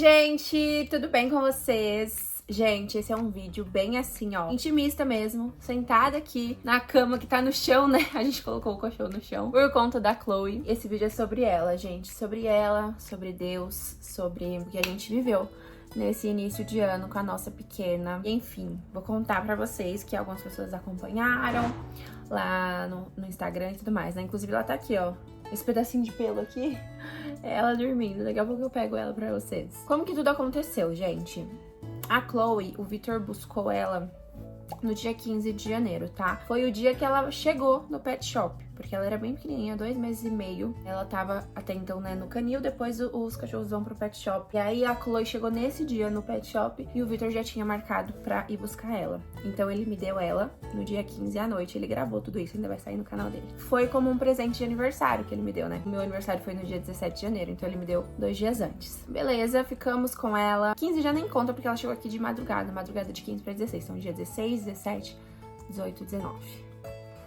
gente! Tudo bem com vocês? Gente, esse é um vídeo bem assim, ó, intimista mesmo, sentada aqui na cama que tá no chão, né? A gente colocou o colchão no chão por conta da Chloe. Esse vídeo é sobre ela, gente, sobre ela, sobre Deus, sobre o que a gente viveu nesse início de ano com a nossa pequena. E, enfim, vou contar pra vocês que algumas pessoas acompanharam lá no Instagram e tudo mais, né? Inclusive ela tá aqui, ó, esse pedacinho de pelo aqui, é ela dormindo. Daqui a pouco eu pego ela pra vocês. Como que tudo aconteceu, gente? A Chloe, o Victor buscou ela no dia 15 de janeiro, tá? Foi o dia que ela chegou no pet shop, porque ela era bem pequenininha, 2 meses e meio. Ela tava até então, né, no canil, depois os cachorros vão pro pet shop. E aí a Chloe chegou nesse dia no pet shop e o Victor já tinha marcado pra ir buscar ela. Então ele me deu ela no dia 15 à noite, ele gravou tudo isso, ainda vai sair no canal dele. Foi como um presente de aniversário que ele me deu, né? O meu aniversário foi no dia 17 de janeiro, então ele me deu 2 dias antes. Beleza, ficamos com ela. 15 já nem conta, porque ela chegou aqui de madrugada de 15 pra 16. Então dia 16, 17, 18, 19.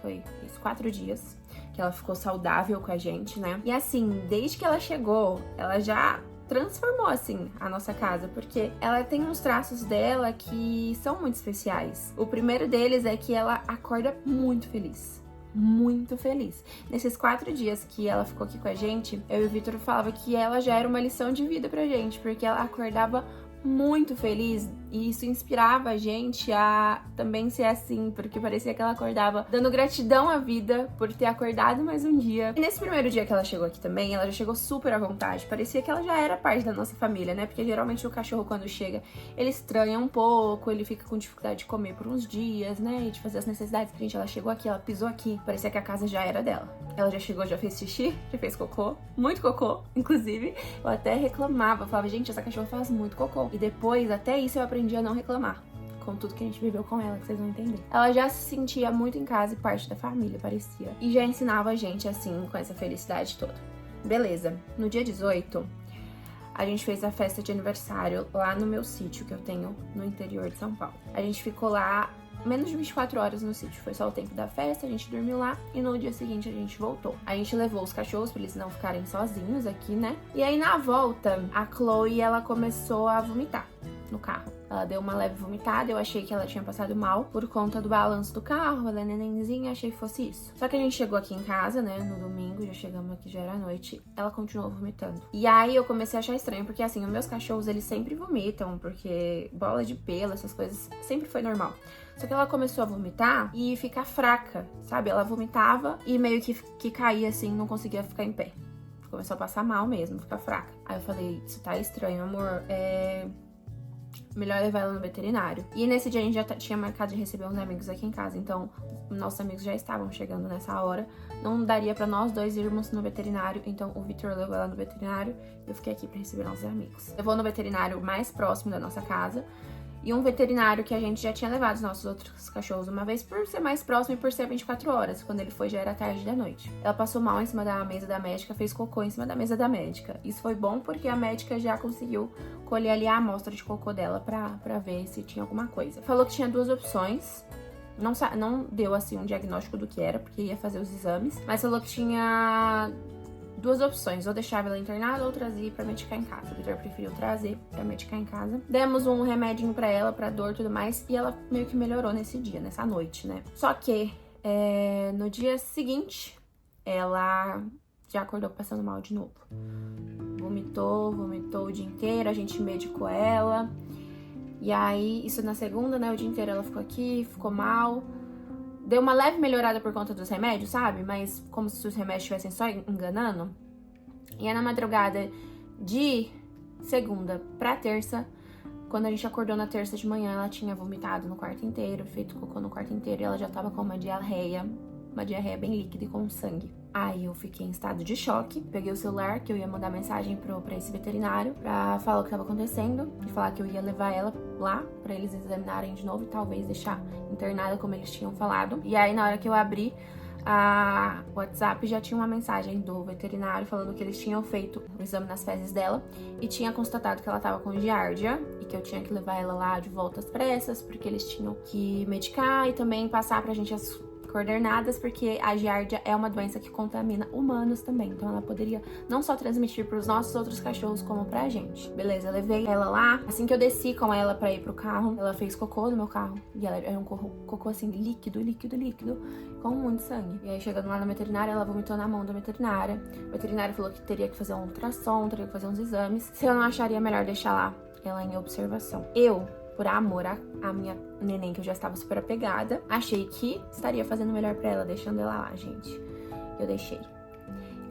Foi isso, 4 dias que ela ficou saudável com a gente, né? E assim, desde que ela chegou, ela já transformou, assim, a nossa casa, porque ela tem uns traços dela que são muito especiais. O primeiro deles é que ela acorda muito feliz. Muito feliz. Nesses 4 dias que ela ficou aqui com a gente, eu e o Victor falava que ela já era uma lição de vida pra gente, porque ela acordava muito feliz e isso inspirava a gente a também ser assim, porque parecia que ela acordava dando gratidão à vida por ter acordado mais um dia. E nesse primeiro dia que ela chegou aqui também, ela já chegou super à vontade, parecia que ela já era parte da nossa família, né? Porque geralmente o cachorro quando chega, ele estranha um pouco, ele fica com dificuldade de comer por uns dias, né? E de fazer as necessidades. Gente, ela chegou aqui, ela pisou aqui, parecia que a casa já era dela. Ela já chegou, já fez xixi, já fez cocô, muito cocô, inclusive. Eu até reclamava, falava, gente, essa cachorra faz muito cocô. E depois, até isso, eu aprendi a não reclamar. Com tudo que a gente viveu com ela, que vocês vão entender. Ela já se sentia muito em casa e parte da família, parecia. E já ensinava a gente, assim, com essa felicidade toda. Beleza. No dia 18, a gente fez a festa de aniversário lá no meu sítio, que eu tenho no interior de São Paulo. A gente ficou lá menos de 24 horas no sítio. Foi só o tempo da festa, a gente dormiu lá e no dia seguinte a gente voltou. A gente levou os cachorros pra eles não ficarem sozinhos aqui, né? E aí na volta, a Chloe, ela começou a vomitar no carro. Ela deu uma leve vomitada, eu achei que ela tinha passado mal por conta do balanço do carro, ela é nenenzinha, achei que fosse isso. Só que a gente chegou aqui em casa, né, no domingo, já chegamos aqui, já era noite, ela continuou vomitando. E aí eu comecei a achar estranho, porque assim, os meus cachorros, eles sempre vomitam, porque bola de pelo, essas coisas, sempre foi normal. Só que ela começou a vomitar e ficar fraca, sabe? Ela vomitava e meio que caía assim, não conseguia ficar em pé. Começou a passar mal mesmo, ficar fraca. Aí eu falei, isso tá estranho, amor, melhor levar ela no veterinário. E nesse dia a gente já tinha marcado de receber uns amigos aqui em casa, então nossos amigos já estavam chegando nessa hora. Não daria pra nós dois irmos no veterinário, então o Victor levou ela no veterinário e eu fiquei aqui pra receber nossos amigos. Levou no veterinário mais próximo da nossa casa e um veterinário que a gente já tinha levado os nossos outros cachorros uma vez por ser mais próximo e por ser 24 horas. Quando ele foi já era tarde da noite. Ela passou mal em cima da mesa da médica, fez cocô em cima da mesa da médica. Isso foi bom porque a médica já conseguiu colher ali a amostra de cocô dela pra ver se tinha alguma coisa. Falou que tinha 2 opções. Não deu assim um diagnóstico do que era, porque ia fazer os exames. Mas falou que tinha 2 opções, ou deixava ela internada ou trazia pra medicar em casa. O Victor preferiu trazer pra medicar em casa. Demos um remedinho pra ela, pra dor e tudo mais, e ela meio que melhorou nesse dia, nessa noite, né? Só que no dia seguinte, ela já acordou passando mal de novo. Vomitou o dia inteiro, a gente medicou ela. E aí, isso na segunda, né? O dia inteiro ela ficou aqui, ficou mal. Deu uma leve melhorada por conta dos remédios, sabe? Mas como se os remédios estivessem só enganando. E aí na madrugada de segunda pra terça, quando a gente acordou na terça de manhã, ela tinha vomitado no quarto inteiro, feito cocô no quarto inteiro, e ela já tava com uma diarreia bem líquida e com sangue. Aí eu fiquei em estado de choque, peguei o celular, que eu ia mandar mensagem pra esse veterinário, pra falar o que tava acontecendo, e falar que eu ia levar ela lá, pra eles examinarem de novo e talvez deixar internada como eles tinham falado. E aí na hora que eu abri a WhatsApp, já tinha uma mensagem do veterinário falando que eles tinham feito o exame nas fezes dela e tinha constatado que ela tava com giardia e que eu tinha que levar ela lá de volta às pressas, porque eles tinham que medicar e também passar pra gente coordenadas, porque a giardia é uma doença que contamina humanos também. Então ela poderia não só transmitir para os nossos outros cachorros, como pra gente. Beleza, eu levei ela lá. Assim que eu desci com ela pra ir pro carro, ela fez cocô no meu carro. E ela era um cocô assim, líquido, com muito sangue. E aí, chegando lá na veterinária, ela vomitou na mão da veterinária. A veterinária falou que teria que fazer um ultrassom, teria que fazer uns exames. Se eu não acharia melhor deixar lá ela em observação. Por amor à minha neném, que eu já estava super apegada, achei que estaria fazendo melhor pra ela, deixando ela lá, gente. Eu deixei.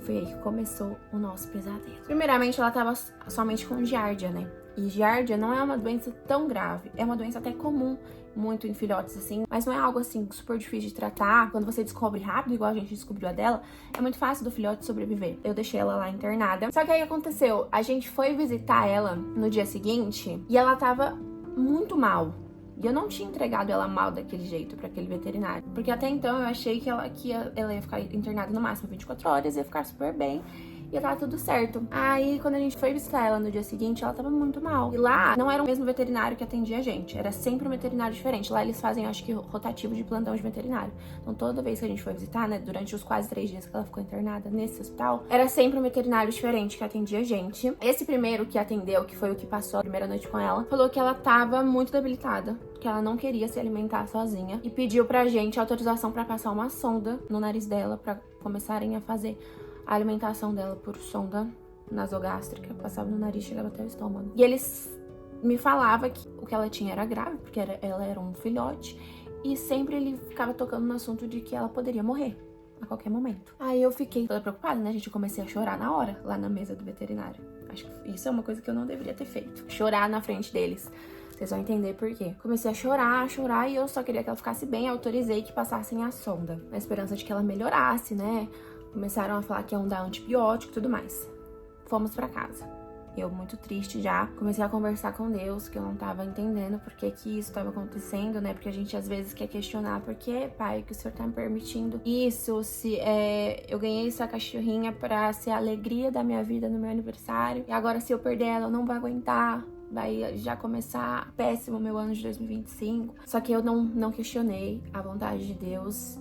Foi aí que começou o nosso pesadelo. Primeiramente, ela tava somente com giardia, né? E giardia não é uma doença tão grave. É uma doença até comum, muito em filhotes, assim. Mas não é algo, assim, super difícil de tratar. Quando você descobre rápido, igual a gente descobriu a dela, é muito fácil do filhote sobreviver. Eu deixei ela lá internada. Só que aí aconteceu, a gente foi visitar ela no dia seguinte e ela tava muito mal. E eu não tinha entregado ela mal daquele jeito pra aquele veterinário. Porque até então eu achei que ela ia ficar internada no máximo 24 horas, ia ficar super bem. E tava tudo certo. Aí, quando a gente foi visitar ela no dia seguinte, ela tava muito mal. E lá, não era o mesmo veterinário que atendia a gente. Era sempre um veterinário diferente. Lá eles fazem, acho que, rotativo de plantão de veterinário. Então, toda vez que a gente foi visitar, né, durante os quase 3 dias que ela ficou internada nesse hospital, era sempre um veterinário diferente que atendia a gente. Esse primeiro que atendeu, que foi o que passou a primeira noite com ela, falou que ela tava muito debilitada, que ela não queria se alimentar sozinha. E pediu pra gente autorização pra passar uma sonda no nariz dela, pra começarem a fazer a alimentação dela por sonda nasogástrica, passava no nariz, chegava até o estômago. E eles me falavam que o que ela tinha era grave, porque ela era um filhote, e sempre ele ficava tocando no assunto de que ela poderia morrer a qualquer momento. Aí eu fiquei toda preocupada, né, gente? Eu comecei a chorar na hora, lá na mesa do veterinário. Acho que isso é uma coisa que eu não deveria ter feito. Chorar na frente deles. Vocês vão entender por quê. Comecei a chorar, e eu só queria que ela ficasse bem, autorizei que passassem a sonda, na esperança de que ela melhorasse, né? Começaram a falar que iam dar antibiótico e tudo mais. Fomos pra casa. Eu, muito triste já, comecei a conversar com Deus, que eu não tava entendendo por que isso tava acontecendo, né? Porque a gente às vezes quer questionar por que, pai, que o senhor tá me permitindo isso, se eu ganhei essa cachorrinha pra ser a alegria da minha vida no meu aniversário, e agora se eu perder ela, eu não vou aguentar. Vai já começar péssimo o meu ano de 2025. Só que eu não questionei a vontade de Deus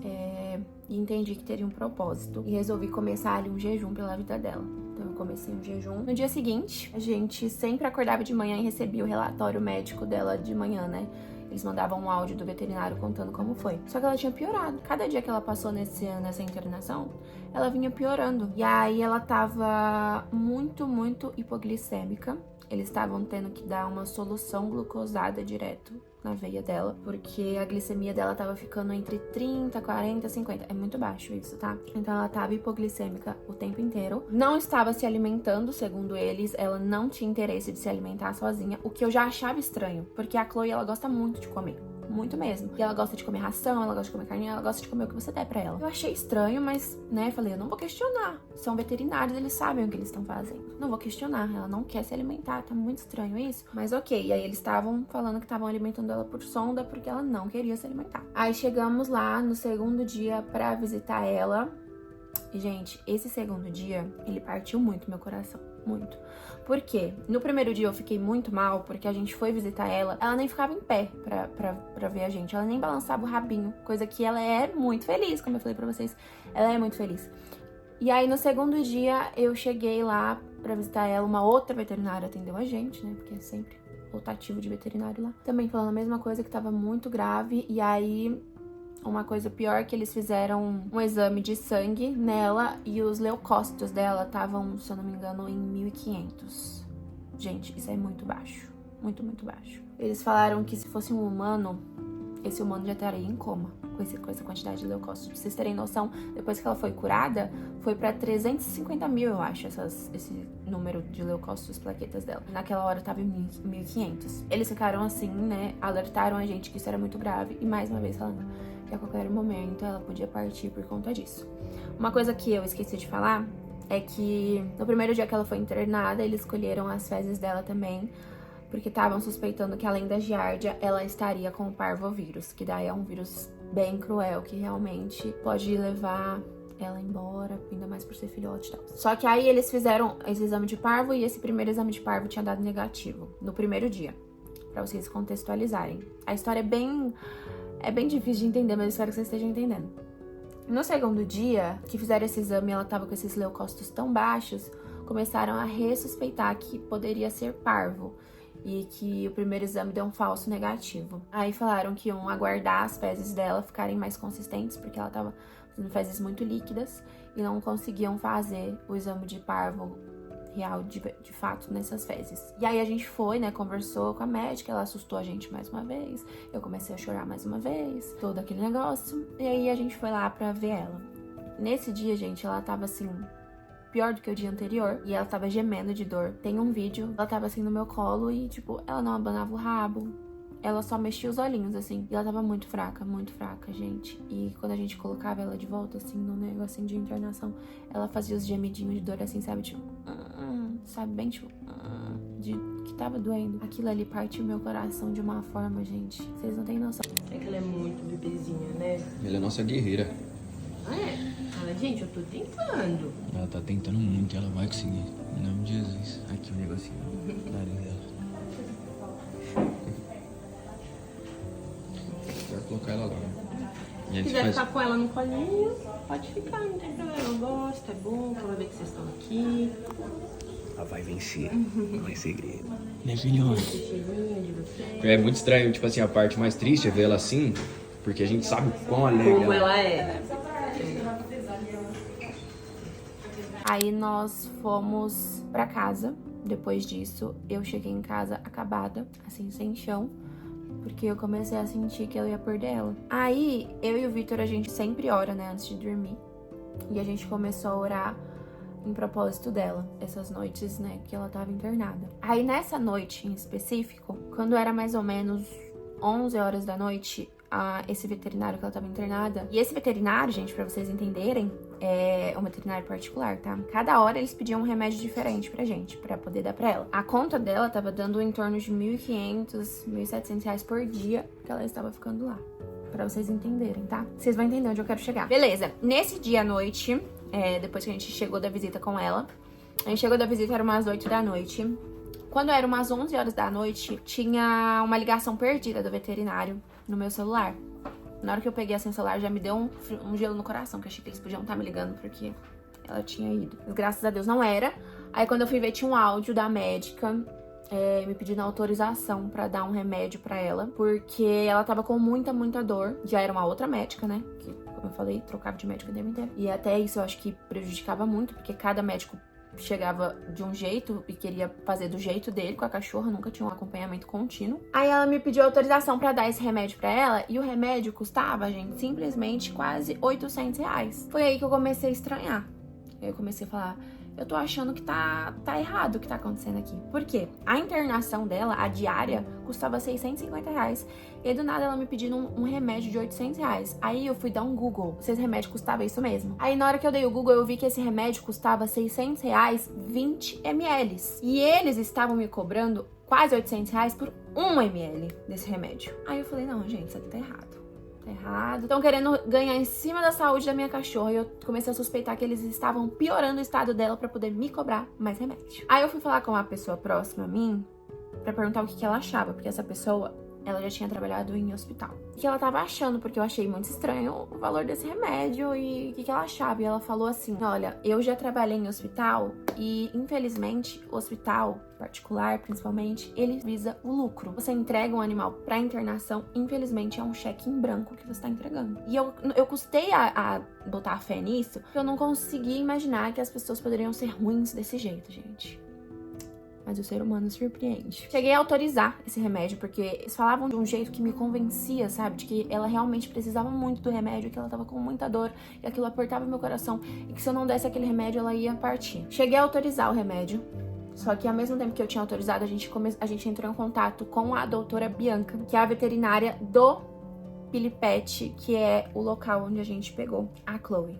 e entendi que teria um propósito. E resolvi começar ali um jejum pela vida dela. Então eu comecei um jejum. No dia seguinte, a gente sempre acordava de manhã e recebia o relatório médico dela de manhã, né? Eles mandavam um áudio do veterinário contando como foi. Só que ela tinha piorado. Cada dia que ela passou nessa internação, ela vinha piorando. E aí ela tava muito hipoglicêmica. Eles estavam tendo que dar uma solução glucosada direto na veia dela, porque a glicemia dela tava ficando entre 30, 40, 50. É muito baixo isso, tá? Então ela tava hipoglicêmica o tempo inteiro. Não estava se alimentando, segundo eles. Ela não tinha interesse de se alimentar sozinha, o que eu já achava estranho, porque a Chloe, ela gosta muito de comer. Muito mesmo. E ela gosta de comer ração, ela gosta de comer carne, ela gosta de comer o que você der pra ela. Eu achei estranho, mas, né, falei, eu não vou questionar. São veterinários, eles sabem o que eles estão fazendo. Não vou questionar, ela não quer se alimentar, tá muito estranho isso. Mas ok, e aí eles estavam falando que estavam alimentando ela por sonda, porque ela não queria se alimentar. Aí chegamos lá no segundo dia pra visitar ela. E, gente, esse segundo dia, ele partiu muito meu coração. Muito. Por quê? No primeiro dia eu fiquei muito mal, porque a gente foi visitar ela, ela nem ficava em pé pra ver a gente, ela nem balançava o rabinho, coisa que ela é muito feliz, como eu falei pra vocês, ela é muito feliz. E aí no segundo dia eu cheguei lá pra visitar ela, uma outra veterinária atendeu a gente, né, porque é sempre rotativo de veterinário lá, também falando a mesma coisa, que tava muito grave. E aí uma coisa pior, que eles fizeram um exame de sangue nela e os leucócitos dela estavam, se eu não me engano, em 1.500. Gente, isso é muito baixo. Muito baixo. Eles falaram que se fosse um humano, esse humano já estaria em coma com essa quantidade de leucócitos. Pra vocês terem noção, depois que ela foi curada, foi pra 350 mil, eu acho, esse número de leucócitos, plaquetas dela. Naquela hora tava em 1.500. Eles ficaram assim, né, alertaram a gente que isso era muito grave, e mais uma vez falando que a qualquer momento ela podia partir por conta disso. Uma coisa que eu esqueci de falar é que no primeiro dia que ela foi internada, eles colheram as fezes dela também, porque estavam suspeitando que, além da giardia, ela estaria com o parvovírus, que daí é um vírus bem cruel, que realmente pode levar ela embora, ainda mais por ser filhote e tal. Só que aí eles fizeram esse exame de parvo, e esse primeiro exame de parvo tinha dado negativo no primeiro dia, pra vocês contextualizarem. A história é bem difícil de entender, mas eu espero que vocês estejam entendendo. No segundo dia que fizeram esse exame, ela tava com esses leucócitos tão baixos, começaram a ressuspeitar que poderia ser parvo e que o primeiro exame deu um falso negativo. Aí falaram que iam aguardar as fezes dela ficarem mais consistentes, porque ela tava fazendo fezes muito líquidas e não conseguiam fazer o exame de parvo real de fato nessas fezes. E aí a gente foi, né, conversou com a médica, ela assustou a gente mais uma vez, eu comecei a chorar mais uma vez, todo aquele negócio, e aí a gente foi lá pra ver ela. Nesse dia, gente, ela tava assim, pior do que o dia anterior, e ela tava gemendo de dor. Tem um vídeo, ela tava assim no meu colo e, tipo, ela não abanava o rabo, ela só mexia os olhinhos, assim. E ela tava muito fraca, gente. E quando a gente colocava ela de volta, assim, no negocinho de internação, ela fazia os gemidinhos de dor, assim, sabe? Tipo, sabe? Bem, tipo, de que tava doendo. Aquilo ali partiu meu coração de uma forma, gente. Vocês não têm noção. É que ela é muito bebezinha, né? Ela é nossa guerreira. Ah, é? Fala, gente, eu tô tentando. Ela tá tentando muito, ela vai conseguir. Em nome de Jesus. Aqui o negocinho. Nariz dela. Quero colocar ela lá. E Se aí quiser faz... ficar com ela no colinho, pode ficar, não tem problema. Eu gosto, é bom, pra ela ver que vocês estão aqui. Ela vai vencer. Não é segredo. Né, filhona? Esse cheirinho de você. É muito estranho, tipo assim, a parte mais triste é ver ela assim, porque a gente sabe o quão alegre Como ela ela é. Aí nós fomos pra casa. Depois disso, eu cheguei em casa acabada, assim, sem chão, porque eu comecei a sentir que eu ia perder ela. Aí, eu e o Vitor, a gente sempre ora, né, antes de dormir. E a gente começou a orar em propósito dela, essas noites, né, que ela tava internada. Aí, nessa noite em específico, quando era mais ou menos 11 horas da noite, esse veterinário que ela tava internada. E esse veterinário, gente, pra vocês entenderem, é um veterinário particular, tá? Cada hora eles pediam um remédio diferente pra gente, pra poder dar pra ela. A conta dela tava dando em torno de R$1.500, R$1.700 por dia que ela estava ficando lá. Pra vocês entenderem, tá? Vocês vão entender onde eu quero chegar. Beleza, nesse dia à noite, depois que a gente chegou da visita com ela, a gente chegou da visita, era umas 8 da noite. Quando era umas 11 horas da noite, tinha uma ligação perdida do veterinário no meu celular. Na hora que eu peguei assim o celular, já me deu um gelo no coração, que eu achei que eles podiam estar me ligando porque ela tinha ido. Mas graças a Deus não era. Aí quando eu fui ver, tinha um áudio da médica me pedindo autorização pra dar um remédio pra ela, porque ela tava com muita dor. Já era uma outra médica, né? Que, como eu falei, trocava de médico o tempo inteiro. E até isso eu acho que prejudicava muito, porque cada médico chegava de um jeito e queria fazer do jeito dele com a cachorra, nunca tinha um acompanhamento contínuo. Aí ela me pediu autorização pra dar esse remédio pra ela, e o remédio custava, gente, simplesmente quase R$800. Foi aí que eu comecei a estranhar. Eu comecei a falar, eu tô achando que tá errado o que tá acontecendo aqui. Por quê? A internação dela, a diária, custava R$650. E aí, do nada, ela me pedindo um remédio de R$800. Aí eu fui dar um Google, se esse remédio custava isso mesmo. Aí na hora que eu dei o Google, eu vi que esse remédio custava R$600, 20 ml. E eles estavam me cobrando quase R$800 por 1 ml desse remédio. Aí eu falei, não, gente, isso aqui tá errado. Estão querendo ganhar em cima da saúde da minha cachorra, e eu comecei a suspeitar que eles estavam piorando o estado dela pra poder me cobrar mais remédio. Aí eu fui falar com uma pessoa próxima a mim pra perguntar o que ela achava, porque essa pessoa, ela já tinha trabalhado em hospital. O que ela tava achando, porque eu achei muito estranho o valor desse remédio e o que ela achava. E ela falou assim, olha, eu já trabalhei em hospital e, infelizmente, o hospital particular, principalmente, ele visa o lucro. Você entrega um animal pra internação, infelizmente, é um cheque em branco que você tá entregando. E eu custei a botar a fé nisso, porque eu não conseguia imaginar que as pessoas poderiam ser ruins desse jeito, gente. Mas o ser humano surpreende. Cheguei a autorizar esse remédio, porque eles falavam de um jeito que me convencia, sabe? De que ela realmente precisava muito do remédio, que ela tava com muita dor, e aquilo apertava meu coração, e que se eu não desse aquele remédio, ela ia partir. Cheguei a autorizar o remédio, só que ao mesmo tempo que eu tinha autorizado, a gente entrou em contato com a doutora Bianca, que é a veterinária do Pilipet, que é o local onde a gente pegou a Chloe,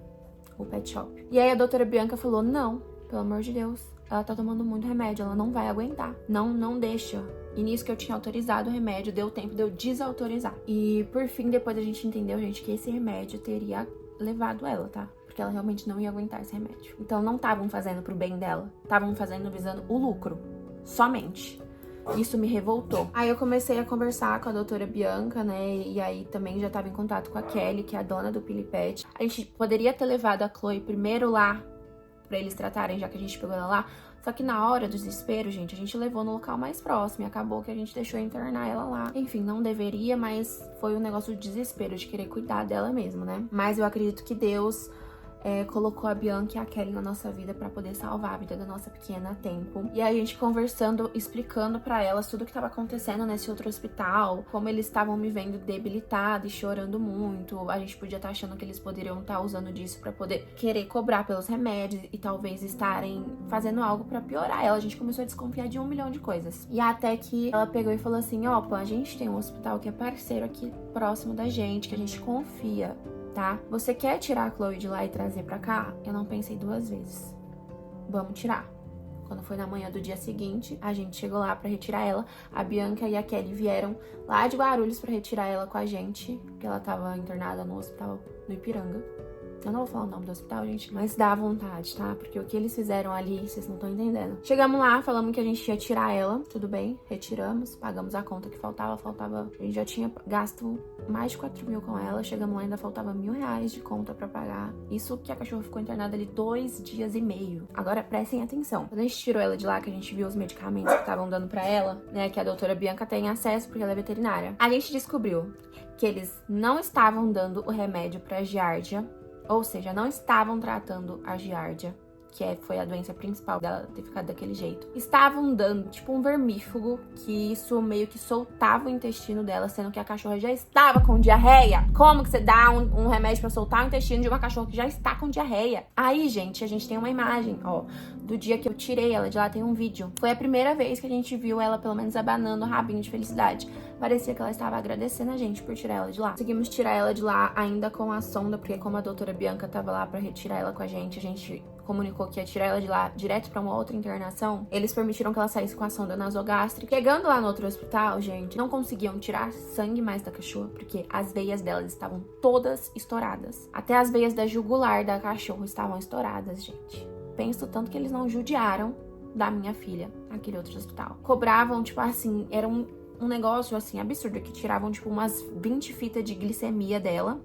o pet shop. E aí a doutora Bianca falou, não, pelo amor de Deus, ela tá tomando muito remédio, ela não vai aguentar. Não deixa. E nisso que eu tinha autorizado o remédio, deu tempo de eu desautorizar. E por fim, depois a gente entendeu, gente, que esse remédio teria levado ela, tá? Porque ela realmente não ia aguentar esse remédio. Então não estavam fazendo pro bem dela, estavam fazendo visando o lucro, somente. Isso me revoltou. Aí eu comecei a conversar com a doutora Bianca, né? E aí também já tava em contato com a Kelly, que é a dona do Pilipet. A gente poderia ter levado a Chloe primeiro lá pra eles tratarem, já que a gente pegou ela lá. Só que na hora do desespero, gente, a gente levou no local mais próximo e acabou que a gente deixou internar ela lá. Enfim, não deveria, mas foi um negócio de desespero, de querer cuidar dela mesmo, né? Mas eu acredito que Deus colocou a Bianca e a Kelly na nossa vida pra poder salvar a vida da nossa pequena a tempo. E a gente conversando, explicando pra elas tudo o que tava acontecendo nesse outro hospital, como eles estavam me vendo debilitada e chorando muito. A gente podia estar achando que eles poderiam estar usando disso pra poder querer cobrar pelos remédios e talvez estarem fazendo algo pra piorar ela. A gente começou a desconfiar de 1 milhão de coisas. E até que ela pegou e falou assim: ó, a gente tem um hospital que é parceiro aqui próximo da gente, que a gente confia. Tá? Você quer tirar a Chloe de lá e trazer pra cá? Eu não pensei 2 vezes. Vamos tirar. Quando foi na manhã do dia seguinte, a gente chegou lá pra retirar ela. A Bianca e a Kelly vieram lá de Guarulhos pra retirar ela com a gente, porque ela tava internada no hospital no Ipiranga. Eu não vou falar o nome do hospital, gente, mas dá vontade, tá? Porque o que eles fizeram ali, vocês não estão entendendo. Chegamos lá, falamos que a gente ia tirar ela, tudo bem, retiramos, pagamos a conta que faltava, a gente já tinha gasto mais de 4 mil com ela, chegamos lá, ainda faltava R$1.000 de conta pra pagar. Isso que a cachorra ficou internada ali 2 dias e meio. Agora, prestem atenção. Quando a gente tirou ela de lá, que a gente viu os medicamentos que estavam dando pra ela, né, que a doutora Bianca tem acesso porque ela é veterinária, a gente descobriu que eles não estavam dando o remédio pra giardia. Ou seja, não estavam tratando a giardia, que foi a doença principal dela ter ficado daquele jeito. Estavam dando, tipo, um vermífugo, que isso meio que soltava o intestino dela, sendo que a cachorra já estava com diarreia. Como que você dá um remédio pra soltar o intestino de uma cachorra que já está com diarreia? Aí, gente, a gente tem uma imagem, ó, do dia que eu tirei ela de lá, tem um vídeo. Foi a primeira vez que a gente viu ela, pelo menos, abanando o rabinho de felicidade. Parecia que ela estava agradecendo a gente por tirar ela de lá. Conseguimos tirar ela de lá ainda com a sonda, porque como a doutora Bianca tava lá pra retirar ela com a gente comunicou que ia tirar ela de lá direto pra uma outra internação. Eles permitiram que ela saísse com a sonda nasogástrica. Chegando lá no outro hospital, gente, não conseguiam tirar sangue mais da cachorra, porque as veias delas estavam todas estouradas. Até as veias da jugular da cachorra estavam estouradas, gente. Penso tanto que eles não judiaram da minha filha naquele outro hospital. Cobravam, tipo assim, era um negócio, assim, absurdo, que tiravam, tipo, umas 20 fitas de glicemia dela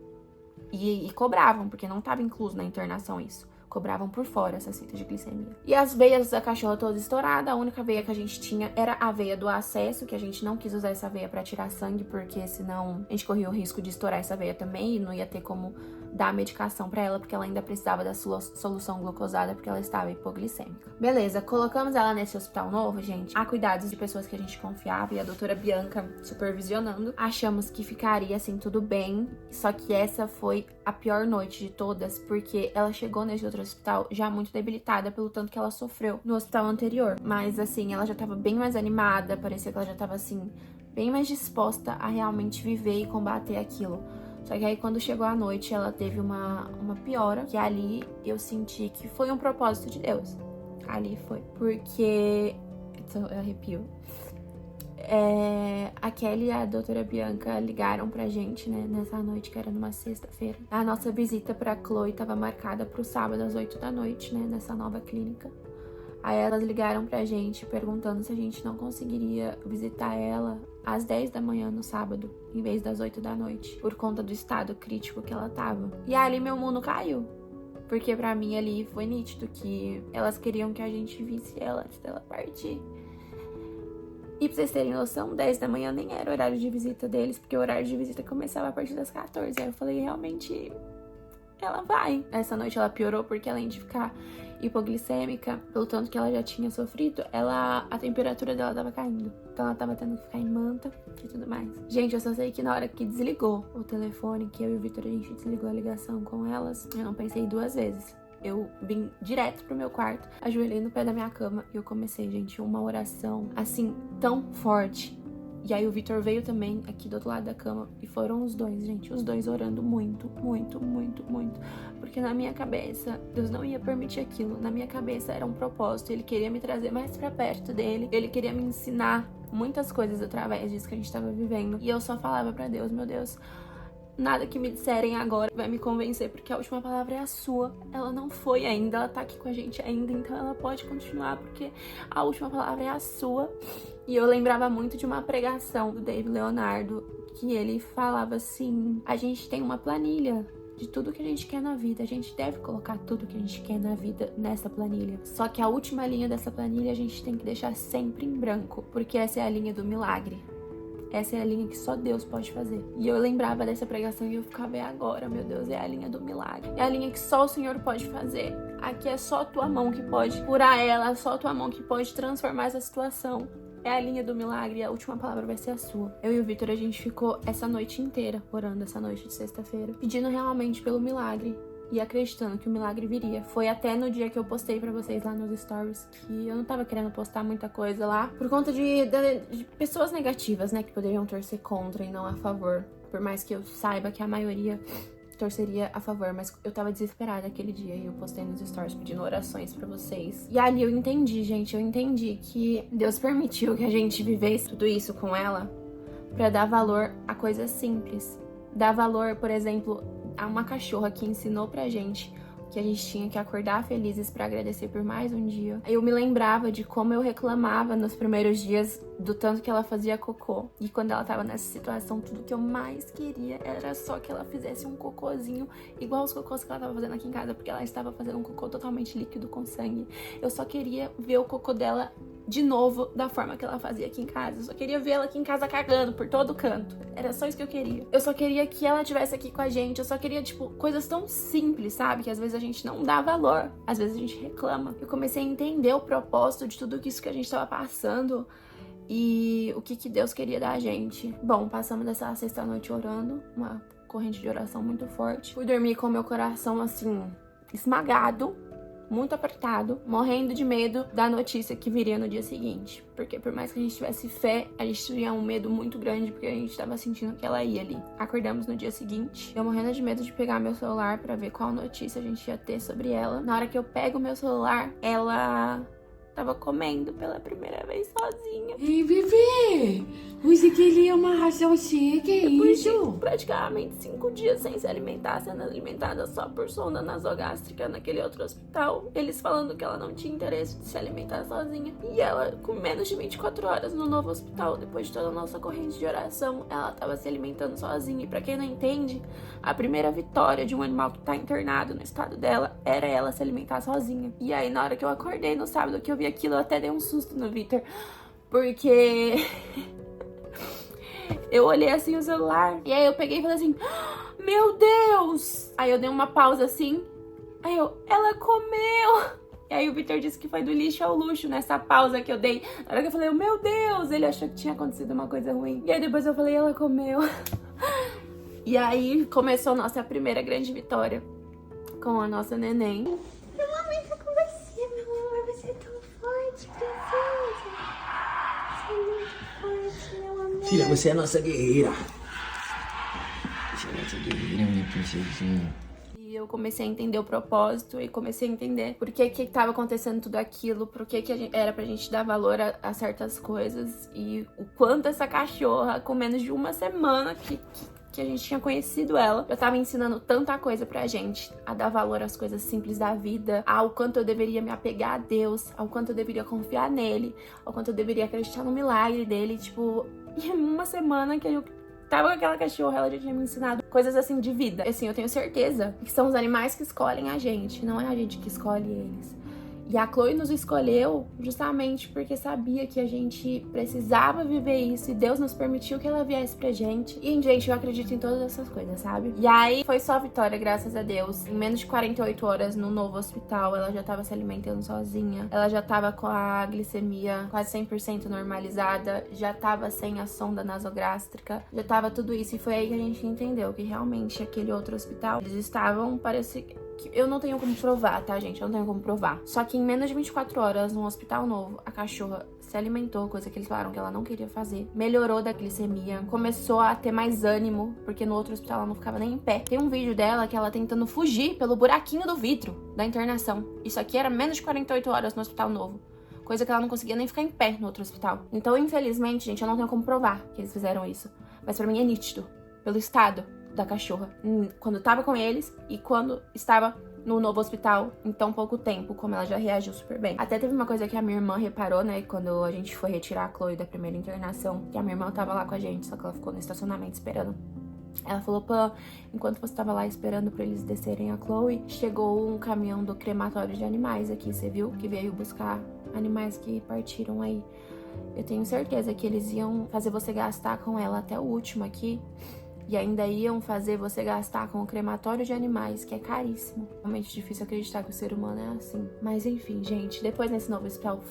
e cobravam, porque não tava incluso na internação isso. Cobravam por fora essas fitas de glicemia. E as veias da cachorra toda estourada, a única veia que a gente tinha era a veia do acesso, que a gente não quis usar essa veia pra tirar sangue, porque senão a gente corria o risco de estourar essa veia também e não ia ter como dar medicação pra ela, porque ela ainda precisava da solução glucosada, porque ela estava hipoglicêmica. Beleza, colocamos ela nesse hospital novo, gente, a cuidados de pessoas que a gente confiava e a doutora Bianca supervisionando. Achamos que ficaria, assim, tudo bem, só que essa foi a pior noite de todas, porque ela chegou nesse outro hospital já muito debilitada pelo tanto que ela sofreu no hospital anterior. Mas, assim, ela já tava bem mais animada, parecia que ela já tava, assim, bem mais disposta a realmente viver e combater aquilo. Só que aí quando chegou a noite, ela teve uma piora, que ali eu senti que foi um propósito de Deus. Ali foi. Porque... Então, eu arrepio. A Kelly e a doutora Bianca ligaram pra gente, né, nessa noite, que era numa sexta-feira. A nossa visita pra Chloe tava marcada pro sábado às 8 da noite, né, nessa nova clínica. Aí elas ligaram pra gente perguntando se a gente não conseguiria visitar ela às 10 da manhã no sábado, em vez das 8 da noite, por conta do estado crítico que ela tava. E ali meu mundo caiu, porque pra mim ali foi nítido que elas queriam que a gente visse ela antes dela partir. E pra vocês terem noção, 10 da manhã nem era o horário de visita deles, porque o horário de visita começava a partir das 14. Aí eu falei, realmente, ela vai. Essa noite ela piorou porque além de ficar hipoglicêmica, pelo tanto que ela já tinha sofrido, a temperatura dela tava caindo. Então ela tava tendo que ficar em manta e tudo mais. Gente, eu só sei que na hora que desligou o telefone, que eu e o Vitor, a gente desligou a ligação com elas, eu não pensei 2 vezes. Eu vim direto pro meu quarto, ajoelhei no pé da minha cama e eu comecei, gente, uma oração, assim, tão forte. E aí o Vitor veio também aqui do outro lado da cama e foram os dois, gente, os dois orando muito, muito, muito, muito. Porque na minha cabeça, Deus não ia permitir aquilo. Na minha cabeça era um propósito, Ele queria me trazer mais pra perto dele. Ele queria me ensinar muitas coisas através disso que a gente tava vivendo. E eu só falava pra Deus, meu Deus, nada que me disserem agora vai me convencer, porque a última palavra é a sua. Ela não foi ainda, ela tá aqui com a gente ainda, então ela pode continuar, porque a última palavra é a sua. E eu lembrava muito de uma pregação do Dave Leonardo, que ele falava assim: a gente tem uma planilha de tudo que a gente quer na vida, a gente deve colocar tudo que a gente quer na vida nessa planilha. Só que a última linha dessa planilha a gente tem que deixar sempre em branco, porque essa é a linha do milagre. Essa é a linha que só Deus pode fazer. E eu lembrava dessa pregação e eu ficava, é agora, meu Deus, é a linha do milagre. É a linha que só o Senhor pode fazer. Aqui é só tua mão que pode curar ela, é só tua mão que pode transformar essa situação. É a linha do milagre e a última palavra vai ser a sua. Eu e o Vitor, a gente ficou essa noite inteira orando, essa noite de sexta-feira, pedindo realmente pelo milagre e acreditando que o milagre viria. Foi até no dia que eu postei pra vocês lá nos stories que eu não tava querendo postar muita coisa lá por conta de pessoas negativas, né, que poderiam torcer contra e não a favor. Por mais que eu saiba que a maioria torceria a favor, mas eu tava desesperada aquele dia e eu postei nos stories pedindo orações pra vocês. E ali eu entendi, gente, eu entendi que Deus permitiu que a gente vivesse tudo isso com ela pra dar valor a coisas simples. Dar valor, por exemplo, a uma cachorra que ensinou pra gente que a gente tinha que acordar felizes pra agradecer por mais um dia. Eu me lembrava de como eu reclamava nos primeiros dias do tanto que ela fazia cocô. E quando ela tava nessa situação, tudo que eu mais queria era só que ela fizesse um cocôzinho igual os cocôs que ela tava fazendo aqui em casa, porque ela estava fazendo um cocô totalmente líquido com sangue. Eu só queria ver o cocô dela de novo da forma que ela fazia aqui em casa. Eu só queria ver ela aqui em casa cagando por todo canto. Era só isso que eu queria. Eu só queria que ela estivesse aqui com a gente. Eu só queria, tipo, coisas tão simples, sabe? Que às vezes a gente não dá valor. Às vezes a gente reclama. Eu comecei a entender o propósito de tudo isso que a gente tava passando e o que Deus queria da gente. Bom, passamos dessa sexta-noite orando, uma corrente de oração muito forte. Fui dormir com meu coração, assim, esmagado, muito apertado, morrendo de medo da notícia que viria no dia seguinte. Porque por mais que a gente tivesse fé, a gente tinha um medo muito grande, porque a gente tava sentindo que ela ia ali. Acordamos no dia seguinte, eu morrendo de medo de pegar meu celular pra ver qual notícia a gente ia ter sobre ela. Na hora que eu pego meu celular, ela tava comendo pela primeira vez sozinha. Ei, bebê! Você queria uma ração seca, é Depois de isso? praticamente 5 dias sem se alimentar, sendo alimentada só por sonda nasogástrica naquele outro hospital. Eles falando que ela não tinha interesse de se alimentar sozinha. E ela, com menos de 24 horas no novo hospital, depois de toda a nossa corrente de oração, ela tava se alimentando sozinha. E pra quem não entende, a primeira vitória de um animal que tá internado no estado dela era ela se alimentar sozinha. E aí, na hora que eu acordei no sábado, que eu vi aquilo, eu até dei um susto no Vitor. Porque eu olhei assim o celular e aí eu peguei e falei assim, meu Deus! Aí eu dei uma pausa assim, aí ela comeu! E aí o Vitor disse que foi do lixo ao luxo nessa pausa que eu dei. Na hora que eu falei, meu Deus! Ele achou que tinha acontecido uma coisa ruim. E aí depois eu falei, ela comeu. E aí começou a nossa primeira grande vitória com a nossa neném. Mamãe tá com você, meu amor. Você é tão forte, princesa. Você é muito forte, meu amor. Filha, você é a nossa guerreira. Você é a nossa guerreira, minha princesinha. E eu comecei a entender o propósito e comecei a entender por que tava acontecendo tudo aquilo, por que era pra gente dar valor a certas coisas e o quanto essa cachorra, com menos de uma semana que a gente tinha conhecido ela, já tava ensinando tanta coisa pra gente, a dar valor às coisas simples da vida, ao quanto eu deveria me apegar a Deus, ao quanto eu deveria confiar nele, ao quanto eu deveria acreditar no milagre dele, tipo, em uma semana que eu tava com aquela cachorra, ela já tinha me ensinado coisas assim de vida. Assim, eu tenho certeza que são os animais que escolhem a gente, não é a gente que escolhe eles. E a Chloe nos escolheu justamente porque sabia que a gente precisava viver isso e Deus nos permitiu que ela viesse pra gente. E, gente, eu acredito em todas essas coisas, sabe? E aí foi só vitória, graças a Deus. Em menos de 48 horas no novo hospital, ela já tava se alimentando sozinha. Ela já tava com a glicemia quase 100% normalizada, já tava sem a sonda nasogástrica, já tava tudo isso. E foi aí que a gente entendeu que realmente aquele outro hospital, eles estavam, parece que eu não tenho como provar, tá, gente? Eu não tenho como provar. Só que em menos de 24 horas, num hospital novo, a cachorra se alimentou, coisa que eles falaram que ela não queria fazer. Melhorou da glicemia, começou a ter mais ânimo, porque no outro hospital ela não ficava nem em pé. Tem um vídeo dela que ela tentando fugir pelo buraquinho do vidro da internação. Isso aqui era menos de 48 horas no hospital novo. Coisa que ela não conseguia nem ficar em pé no outro hospital. Então, infelizmente, gente, eu não tenho como provar que eles fizeram isso. Mas pra mim é nítido. Pelo estado da cachorra quando tava com eles e quando estava no novo hospital em tão pouco tempo, como ela já reagiu super bem. Até teve uma coisa que a minha irmã reparou, né, quando a gente foi retirar a Chloe da primeira internação, que a minha irmã tava lá com a gente, só que ela ficou no estacionamento esperando. Ela falou, Pã, enquanto você tava lá esperando pra eles descerem a Chloe, chegou um caminhão do crematório de animais aqui, você viu? Que veio buscar animais que partiram aí. Eu tenho certeza que eles iam fazer você gastar com ela até o último aqui. E ainda iam fazer você gastar com o crematório de animais, que é caríssimo. Realmente difícil acreditar que o ser humano é assim. Mas enfim, gente, depois nesse novo hospital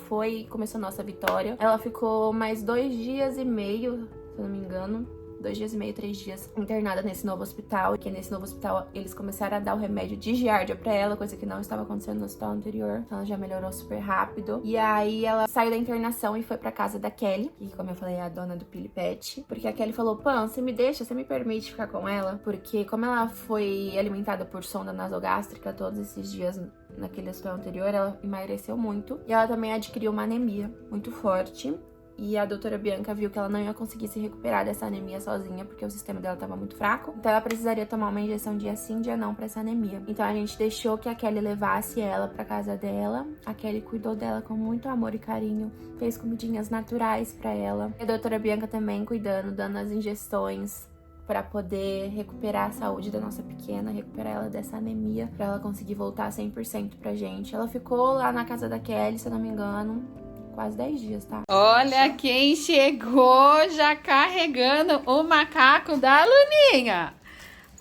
começou a nossa Vitória. Ela ficou mais 2 dias e meio, se eu não me engano. 2 dias e meio, 3 dias internada nesse novo hospital. Porque nesse novo hospital eles começaram a dar o remédio de giardia pra ela, coisa que não estava acontecendo no hospital anterior. Então ela já melhorou super rápido. E aí ela saiu da internação e foi pra casa da Kelly, que, como eu falei, é a dona do Pilipete. Porque a Kelly falou, Pã, você me deixa, você me permite ficar com ela? Porque como ela foi alimentada por sonda nasogástrica todos esses dias naquele hospital anterior, ela emagreceu muito. E ela também adquiriu uma anemia muito forte. E a doutora Bianca viu que ela não ia conseguir se recuperar dessa anemia sozinha, porque o sistema dela estava muito fraco. Então ela precisaria tomar uma injeção dia sim, dia não pra essa anemia. Então a gente deixou que a Kelly levasse ela pra casa dela. A Kelly cuidou dela com muito amor e carinho, fez comidinhas naturais pra ela. E a doutora Bianca também cuidando, dando as injeções pra poder recuperar a saúde da nossa pequena, recuperar ela dessa anemia, pra ela conseguir voltar 100% pra gente. Ela ficou lá na casa da Kelly, se eu não me engano, quase 10 dias, tá? Olha quem chegou já carregando o macaco da Luninha.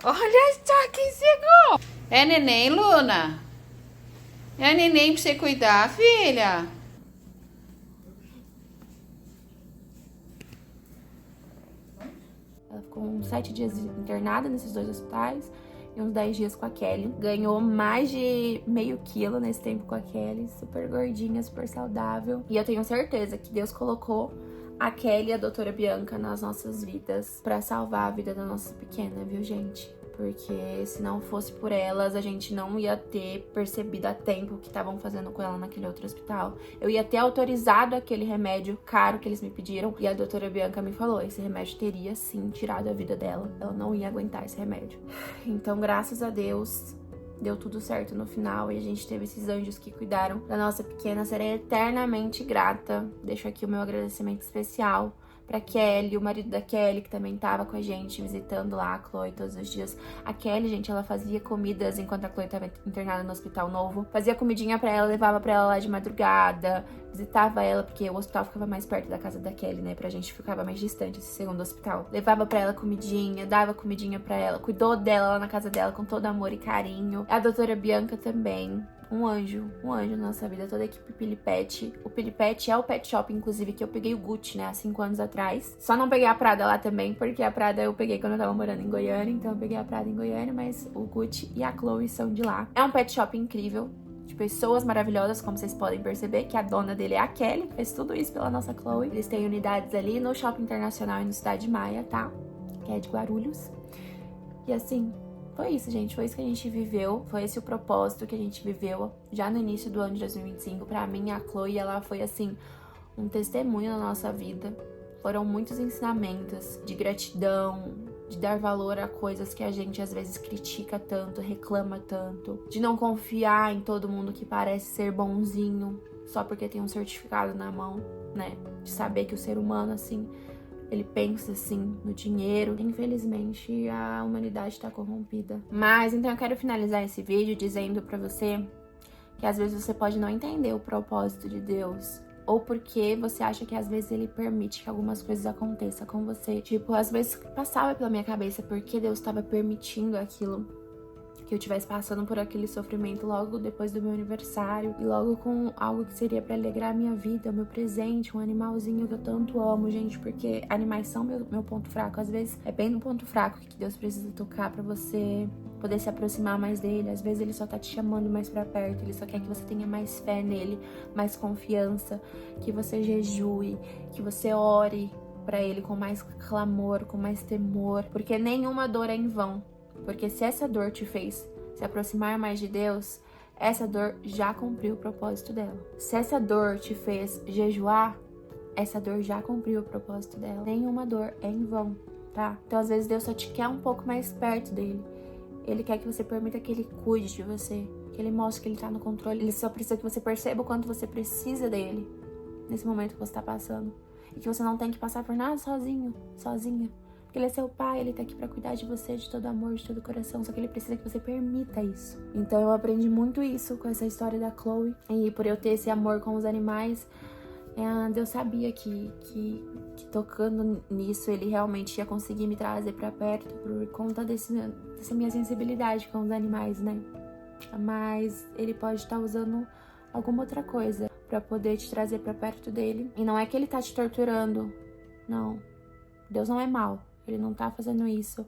Olha só quem chegou. É neném, Luna? É neném pra você cuidar, filha? Ela ficou uns 7 dias internada nesses 2 hospitais e uns 10 dias com a Kelly. Ganhou mais de meio quilo nesse tempo com a Kelly, super gordinha, super saudável. E eu tenho certeza que Deus colocou a Kelly e a doutora Bianca nas nossas vidas pra salvar a vida da nossa pequena, viu, gente? Porque se não fosse por elas, a gente não ia ter percebido a tempo o que estavam fazendo com ela naquele outro hospital. Eu ia ter autorizado aquele remédio caro que eles me pediram. E a doutora Bianca me falou, esse remédio teria sim tirado a vida dela. Ela não ia aguentar esse remédio. Então, graças a Deus, deu tudo certo no final. E a gente teve esses anjos que cuidaram da nossa pequena. Serei eternamente grata. Deixo aqui o meu agradecimento especial pra Kelly, o marido da Kelly, que também tava com a gente, visitando lá a Chloe todos os dias. A Kelly, gente, ela fazia comidas enquanto a Chloe tava internada no hospital novo. Fazia comidinha pra ela, levava pra ela lá de madrugada, visitava ela, porque o hospital ficava mais perto da casa da Kelly, né? Pra gente ficava mais distante esse segundo hospital. Levava pra ela comidinha, dava comidinha pra ela, cuidou dela lá na casa dela com todo amor e carinho. A doutora Bianca também. Um anjo na nossa vida, toda a equipe Pilipete. O Pilipete é o pet shop, inclusive, que eu peguei o Gucci, né, há 5 anos atrás. Só não peguei a Prada lá também, porque a Prada eu peguei quando eu tava morando em Goiânia, então eu peguei a Prada em Goiânia, mas o Gucci e a Chloe são de lá. É um pet shop incrível, de pessoas maravilhosas, como vocês podem perceber, que a dona dele é a Kelly, fez tudo isso pela nossa Chloe. Eles têm unidades ali no Shopping Internacional e no Cidade Maia, tá? Que é de Guarulhos. E assim, foi isso, gente. Foi isso que a gente viveu. Foi esse o propósito que a gente viveu já no início do ano de 2025. Pra mim, a Chloe, ela foi, assim, um testemunho na nossa vida. Foram muitos ensinamentos de gratidão, de dar valor a coisas que a gente, às vezes, critica tanto, reclama tanto. De não confiar em todo mundo que parece ser bonzinho só porque tem um certificado na mão, né? De saber que o ser humano, assim, ele pensa, assim, no dinheiro. Infelizmente, a humanidade tá corrompida. Mas, então, eu quero finalizar esse vídeo dizendo pra você que às vezes você pode não entender o propósito de Deus. Ou porque você acha que às vezes ele permite que algumas coisas aconteçam com você. Tipo, às vezes passava pela minha cabeça porque Deus estava permitindo aquilo. Que eu estivesse passando por aquele sofrimento logo depois do meu aniversário. E logo com algo que seria pra alegrar a minha vida, o meu presente, um animalzinho que eu tanto amo, gente. Porque animais são meu ponto fraco. Às vezes é bem no ponto fraco que Deus precisa tocar pra você poder se aproximar mais dele. Às vezes ele só tá te chamando mais pra perto. Ele só quer que você tenha mais fé nele, mais confiança. Que você jejue, que você ore pra ele com mais clamor, com mais temor. Porque nenhuma dor é em vão. Porque se essa dor te fez se aproximar mais de Deus, essa dor já cumpriu o propósito dela. Se essa dor te fez jejuar, essa dor já cumpriu o propósito dela. Nenhuma dor é em vão. tá? Então, às vezes, Deus só te quer um pouco mais perto dele. Ele quer que você permita que ele cuide de você, que ele mostre que ele tá no controle. Ele só precisa que você perceba o quanto você precisa dele nesse momento que você tá passando. E que você não tem que passar por nada sozinho, sozinha. Porque ele é seu pai, ele tá aqui pra cuidar de você, de todo amor, de todo coração. Só que ele precisa que você permita isso. Então eu aprendi muito isso com essa história da Chloe. E por eu ter esse amor com os animais, Deus sabia que tocando nisso, ele realmente ia conseguir me trazer pra perto por conta dessa minha sensibilidade com os animais, né? Mas ele pode estar usando alguma outra coisa pra poder te trazer pra perto dele. E não é que ele tá te torturando, não. Deus não é mau. Ele não tá fazendo isso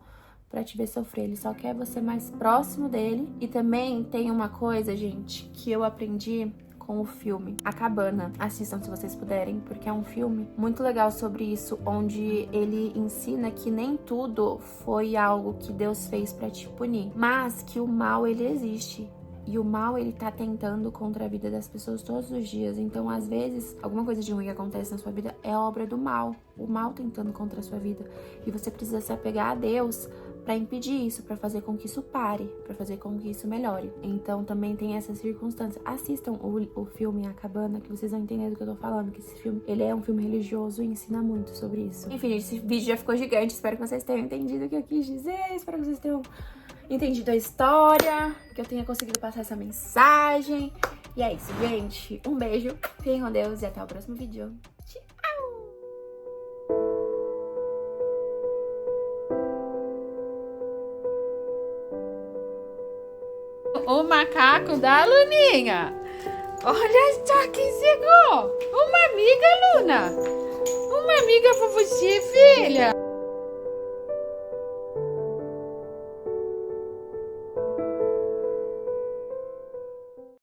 pra te ver sofrer. Ele só quer você mais próximo dele. E também tem uma coisa, gente, que eu aprendi com o filme A Cabana. Assistam se vocês puderem, porque é um filme muito legal sobre isso, onde ele ensina que nem tudo foi algo que Deus fez pra te punir, mas que o mal, ele existe. E o mal, ele tá tentando contra a vida das pessoas todos os dias. Então, às vezes, alguma coisa de ruim que acontece na sua vida é obra do mal. O mal tentando contra a sua vida. E você precisa se apegar a Deus pra impedir isso, pra fazer com que isso pare, pra fazer com que isso melhore. Então, também tem essa circunstância. Assistam o filme A Cabana, que vocês vão entender do que eu tô falando. Que esse filme, ele é um filme religioso e ensina muito sobre isso. Enfim, esse vídeo já ficou gigante. Espero que vocês tenham entendido o que eu quis dizer. Espero que vocês tenham entendido a história, que eu tenha conseguido passar essa mensagem. E é isso, gente. Um beijo, fiquem com Deus e até o próximo vídeo. O macaco da Luninha. Olha só quem chegou. Uma amiga, Luna. Uma amiga pra você, filha.